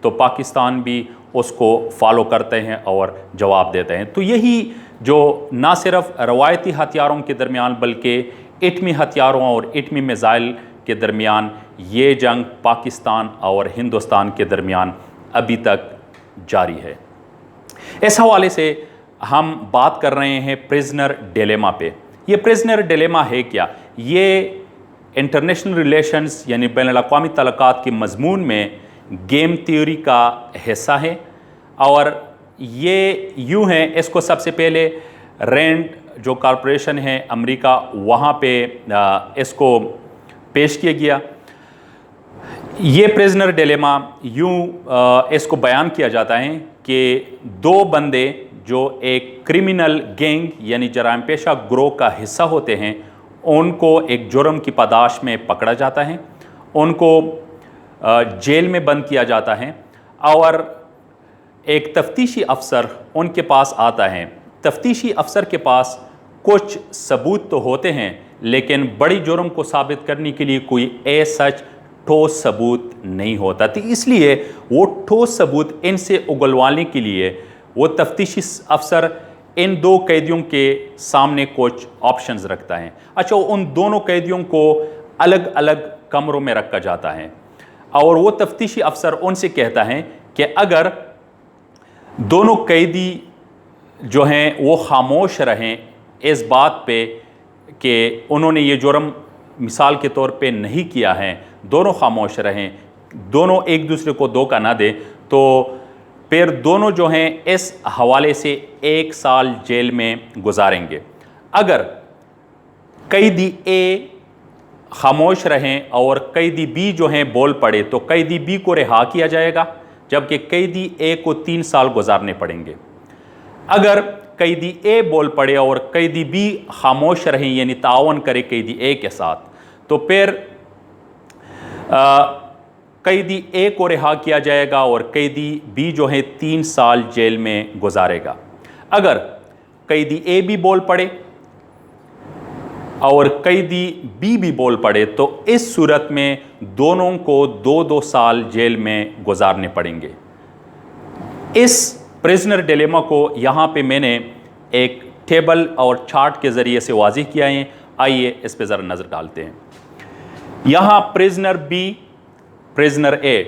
تو پاکستان بھی اس کو فالو کرتے ہیں اور جواب دیتے ہیں۔ تو یہی جو نہ صرف روایتی ہتھیاروں کے درمیان بلکہ ایٹمی ہتھیاروں اور ایٹمی میزائل کے درمیان یہ جنگ پاکستان اور ہندوستان کے درمیان ابھی تک جاری ہے۔ اس حوالے سے ہم بات کر رہے ہیں پریزنر ڈیلیما پہ۔ یہ پریزنر ڈیلیما ہے کیا؟ یہ انٹرنیشنل ریلیشنز یعنی بین الاقوامی تعلقات کے مضمون میں گیم تھیوری کا حصہ ہے، اور یہ یوں ہے، اس کو سب سے پہلے رینڈ جو کارپوریشن ہے امریکہ، وہاں پہ اس کو پیش کیا گیا۔ یہ پریزنر ڈیلیما یوں اس کو بیان کیا جاتا ہے کہ دو بندے جو ایک کرمنل گینگ یعنی جرائم پیشہ گروہ کا حصہ ہوتے ہیں، ان کو ایک جرم کی پاداش میں پکڑا جاتا ہے، ان کو جیل میں بند کیا جاتا ہے، اور ایک تفتیشی افسر ان کے پاس آتا ہے۔ تفتیشی افسر کے پاس کچھ ثبوت تو ہوتے ہیں، لیکن بڑی جرم کو ثابت کرنے کے لیے کوئی سچ ٹھوس ثبوت نہیں ہوتا تھی، اس لیے وہ ٹھوس ثبوت ان سے اگلوانے کے لیے وہ تفتیشی افسر ان دو قیدیوں کے سامنے کچھ آپشنز رکھتا ہے۔ اچھا، ان دونوں قیدیوں کو الگ الگ کمروں میں رکھا جاتا ہے، اور وہ تفتیشی افسر ان سے کہتا ہے کہ اگر دونوں قیدی جو ہیں وہ خاموش رہیں اس بات پہ کہ انہوں نے یہ جرم مثال کے طور پہ نہیں کیا ہے، دونوں خاموش رہیں، دونوں ایک دوسرے کو دھوکہ نہ دیں، تو پھر دونوں جو ہیں اس حوالے سے 1 سال جیل میں گزاریں گے۔ اگر قیدی اے خاموش رہیں اور قیدی بی جو ہیں بول پڑے تو قیدی بی کو رہا کیا جائے گا، جبکہ قیدی اے کو 3 سال گزارنے پڑیں گے۔ اگر قیدی اے بول پڑے اور قیدی بی خاموش رہیں یعنی تعاون کرے قیدی اے کے ساتھ، تو پھر قیدی اے کو رہا کیا جائے گا اور قیدی بی جو ہے 3 سال جیل میں گزارے گا۔ اگر قیدی اے بھی بول پڑے اور قیدی بی بھی بول پڑے تو اس صورت میں دونوں کو 2 سال جیل میں گزارنے پڑیں گے۔ اس پریزنر ڈیلیما کو یہاں پہ میں نے ایک ٹیبل اور چارٹ کے ذریعے سے واضح کیا ہے، آئیے اس پہ ذرا نظر ڈالتے ہیں۔ یہاں پریزنر بی، پریزنر اے،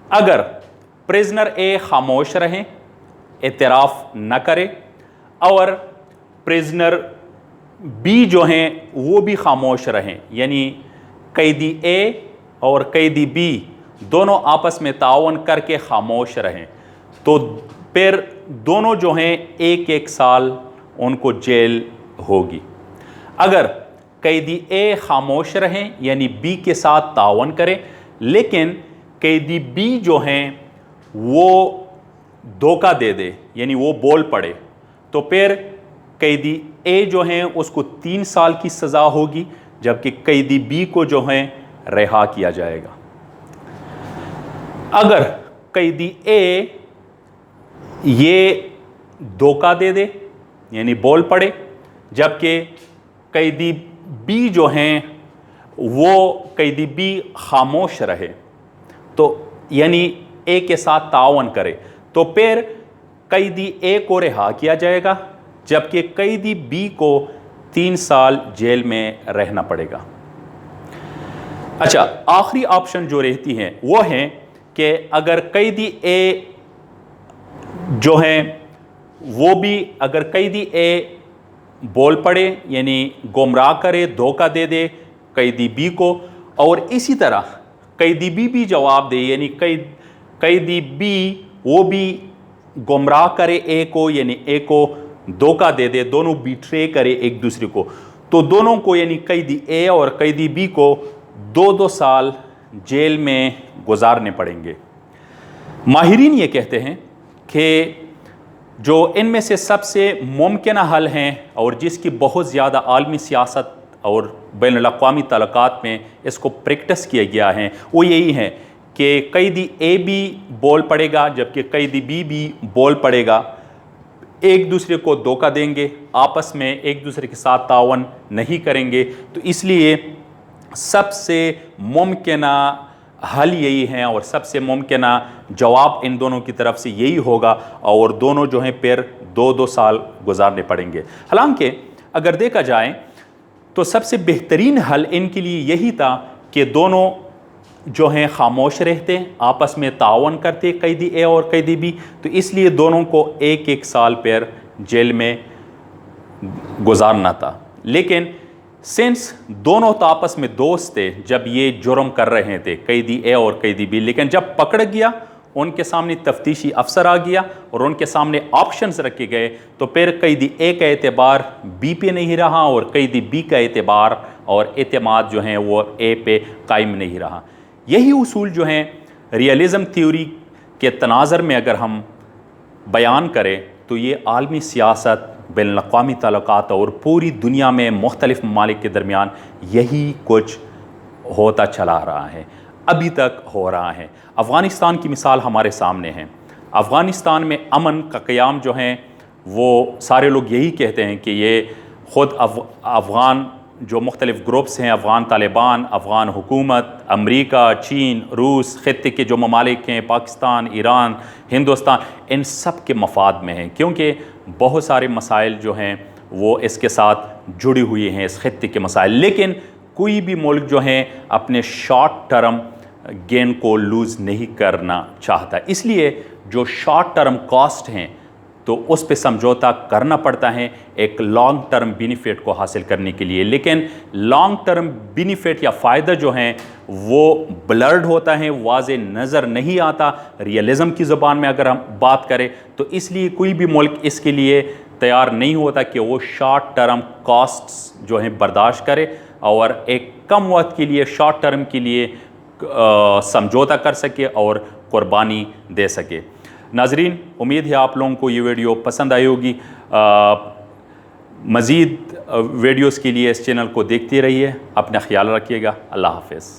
اگر پریزنر اے خاموش رہیں، اعتراف نہ کرے، اور پریزنر بی جو ہیں وہ بھی خاموش رہیں، یعنی قیدی اے اور قیدی بی دونوں آپس میں تعاون کر کے خاموش رہیں، تو پھر دونوں جو ہیں 1 سال ان کو جیل ہوگی۔ اگر قیدی اے خاموش رہیں یعنی بی کے ساتھ تعاون کریں، لیکن قیدی بی جو ہیں وہ دھوکہ دے دے یعنی وہ بول پڑے، تو پھر قیدی اے جو ہیں اس کو 3 سال کی سزا ہوگی، جبکہ قیدی بی کو جو ہیں رہا کیا جائے گا۔ اگر قیدی اے یہ دھوکہ دے دے یعنی بول پڑے، جبکہ قیدی بی جو ہیں وہ قیدی بی خاموش رہے، تو یعنی اے کے ساتھ تعاون کرے، تو پھر قیدی اے کو رہا کیا جائے گا، جبکہ قیدی بی کو 3 سال جیل میں رہنا پڑے گا۔ اچھا، آخری آپشن جو رہتی ہیں وہ ہیں کہ اگر قیدی اے جو ہیں وہ بھی، اگر قیدی اے بول پڑے یعنی گمراہ کرے، دھوکہ دے دے قیدی بی کو، اور اسی طرح قیدی بی بھی جواب دے یعنی قیدی بی وہ بھی گمراہ کرے اے کو یعنی اے کو دھوکہ دے دے، دونوں بیٹرے کرے ایک دوسرے کو، تو دونوں کو یعنی قیدی اے اور قیدی بی کو 2 سال جیل میں گزارنے پڑیں گے۔ ماہرین یہ کہتے ہیں کہ جو ان میں سے سب سے ممکنہ حل ہیں اور جس کی بہت زیادہ عالمی سیاست اور بین الاقوامی تعلقات میں اس کو پریکٹس کیا گیا ہے، وہ یہی ہے کہ قیدی اے بھی بول پڑے گا جبکہ قیدی بی بھی بول پڑے گا، ایک دوسرے کو دھوکہ دیں گے، آپس میں ایک دوسرے کے ساتھ تعاون نہیں کریں گے، تو اس لیے سب سے ممکنہ حل یہی ہیں اور سب سے ممکنہ جواب ان دونوں کی طرف سے یہی ہوگا اور دونوں جو ہیں پھر 2 سال گزارنے پڑیں گے۔ حالانکہ اگر دیکھا جائے تو سب سے بہترین حل ان کے لیے یہی تھا کہ دونوں جو ہیں خاموش رہتے، آپس میں تعاون کرتے، قیدی اے اور قیدی بی، تو اس لیے دونوں کو 1 سال پھر جیل میں گزارنا تھا۔ لیکن سنس دونوں تو آپس میں دوست تھے جب یہ جرم کر رہے تھے، قیدی اے اور قیدی بی، لیکن جب پکڑ گیا ان کے سامنے تفتیشی افسر آ گیا اور ان کے سامنے آپشنز رکھے گئے، تو پھر قیدی اے کا اعتبار بی پہ نہیں رہا اور قیدی بی کا اعتبار اور اعتماد جو ہیں وہ اے پہ قائم نہیں رہا۔ یہی اصول جو ہیں ریئلزم تھیوری کے تناظر میں اگر ہم بیان کریں تو یہ عالمی سیاست، بین الاقوامی تعلقات اور پوری دنیا میں مختلف ممالک کے درمیان یہی کچھ ہوتا چلا رہا ہے، ابھی تک ہو رہا ہے۔ افغانستان کی مثال ہمارے سامنے ہے۔ افغانستان میں امن کا قیام جو ہیں وہ سارے لوگ یہی کہتے ہیں کہ یہ خود افغان جو مختلف گروپس ہیں، افغان طالبان، افغان حکومت، امریکہ، چین، روس، خطے کے جو ممالک ہیں، پاکستان، ایران، ہندوستان، ان سب کے مفاد میں ہیں، کیونکہ بہت سارے مسائل جو ہیں وہ اس کے ساتھ جڑے ہوئے ہیں، اس خطے کے مسائل۔ لیکن کوئی بھی ملک جو ہیں اپنے شارٹ ٹرم گین کو لوز نہیں کرنا چاہتا، اس لیے جو شارٹ ٹرم کاسٹ ہیں تو اس پہ سمجھوتا کرنا پڑتا ہے ایک لانگ ٹرم بینیفٹ کو حاصل کرنے کے لیے۔ لیکن لانگ ٹرم بینیفٹ یا فائدہ جو ہیں وہ بلرڈ ہوتا ہے، واضح نظر نہیں آتا ریئلزم کی زبان میں اگر ہم بات کریں، تو اس لیے کوئی بھی ملک اس کے لیے تیار نہیں ہوتا کہ وہ شارٹ ٹرم کاسٹس جو ہیں برداشت کرے اور ایک کم وقت کے لیے شارٹ ٹرم کے لیے سمجھوتا کر سکے اور قربانی دے سکے۔ ناظرین، امید ہے آپ لوگوں کو یہ ویڈیو پسند آئی ہوگی۔ مزید ویڈیوز کے لیے اس چینل کو دیکھتے رہیے، اپنا خیال رکھیے گا۔ اللہ حافظ۔